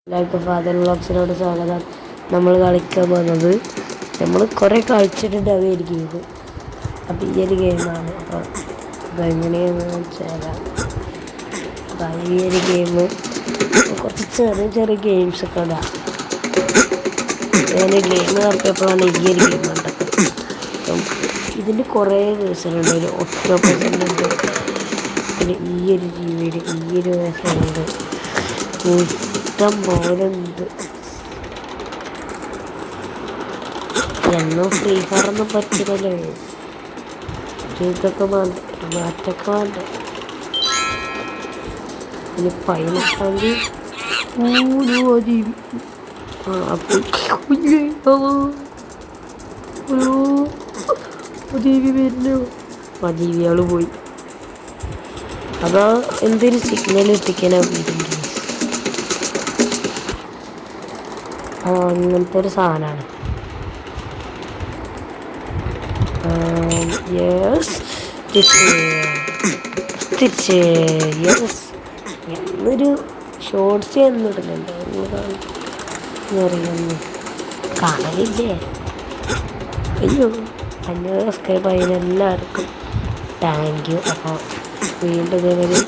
എല്ലാവർക്കും ഫാദർ വ്ളോഗ്സിനോട് സ്വാഗതം. നമ്മൾ കളിക്കാൻ പോകുന്നത് നമ്മൾ കുറേ കളിച്ചിട്ടുണ്ടാവുമായിരിക്കും ഇത്. അപ്പോൾ ഈ ഒരു ഗെയിമാണ്. അപ്പോൾ അതെങ്ങനെയാണെന്ന് വെച്ചാൽ ഈ ഒരു ഗെയിം കുറച്ച് ചെറിയ ചെറിയ ഗെയിംസൊക്കെ ഇടാം. ഞാൻ ഗെയിം നടത്തിയപ്പോഴാണ് ഈ ഒരു ഗെയിം കണ്ടത്. ഇതിൻ്റെ കുറേ വേഴ്സണുണ്ട്. ഒരു ഒക്ടോപ്പസുണ്ട്, പിന്നെ ഈ ഒരു ജീവിയുടെ ഈ ഒരു വേഴ്സണുണ്ട്, ഇഷ്ടം പോലെ ഉണ്ട്. എന്നും ഫ്രീ ഫയർ ഒന്നും പറ്റില്ലല്ലോ. ഇതൊക്കെ മാറ്റൊക്കെ വേണ്ട. ഇനി 18-ാം തീയതി ജീവി വരുന്നു. ആ ജീവികൾ പോയി. അതാ എന്തൊരു സിഗ്നൽ എത്തിക്കാനാ വീട്ടിൽ. അങ്ങനത്തെ ഒരു സാധനമാണ്. എന്നൊരു ഷോർട്സ് എന്നിടുന്നുണ്ട്. അറിയുന്നു കാണലില്ലേ? അയ്യോ, 500 സബ്സ്ക്രൈബ് അതിനെല്ലാവർക്കും താങ്ക് യു. അപ്പോൾ വീണ്ടും ഇതേപോലെ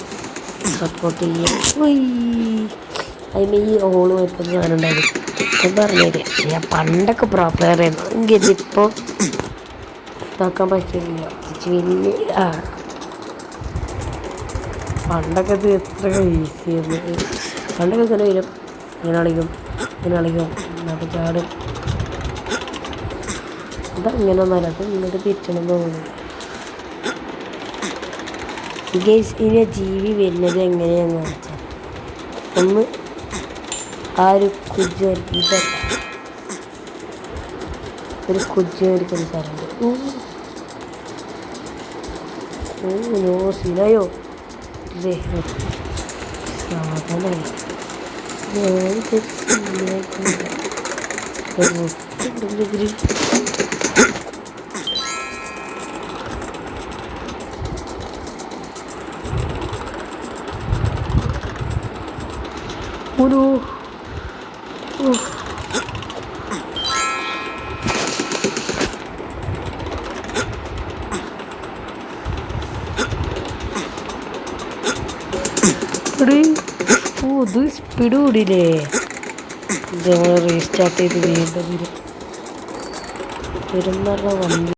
സപ്പോർട്ട് ചെയ്യാം. അതിന് ഈ ഹോള് വെക്കുന്ന സാധനം ഉണ്ടായിരുന്നു. ഞാൻ പറഞ്ഞേരെ, ഞാൻ പണ്ടൊക്കെ പ്രോ പ്ലെയർ ആയിരുന്നു. എങ്കിൽ ഇപ്പോൾ ഇതാക്കാൻ പറ്റില്ല. വലിയ പണ്ടൊക്കെ ഇത് എത്ര ഈസി ആയിരുന്നു. പണ്ടൊക്കെ ഇങ്ങനെ വരും, ഇങ്ങനെ കളിക്കും, എന്നിട്ട് ചാടും. അതങ്ങനെ ഒന്നല്ല, അത് ഇങ്ങോട്ട് തിരിച്ചണം തോന്നുന്നു. ഇനി ജീവി വരുന്നത് എങ്ങനെയാണെന്ന് വെച്ചാൽ, ഒന്ന് ആ ഒരു ഒരു കുജ്ജരിക്കുന്ന സ്ഥലമുണ്ട്. ശീലയോ സാധനമായി ഒരു ഇത് സ്പീഡ് കൂടിയില്ലേ? ഇത് നമ്മൾ റീസ്റ്റാർട്ട് ചെയ്ത് വീണ്ടും വരും.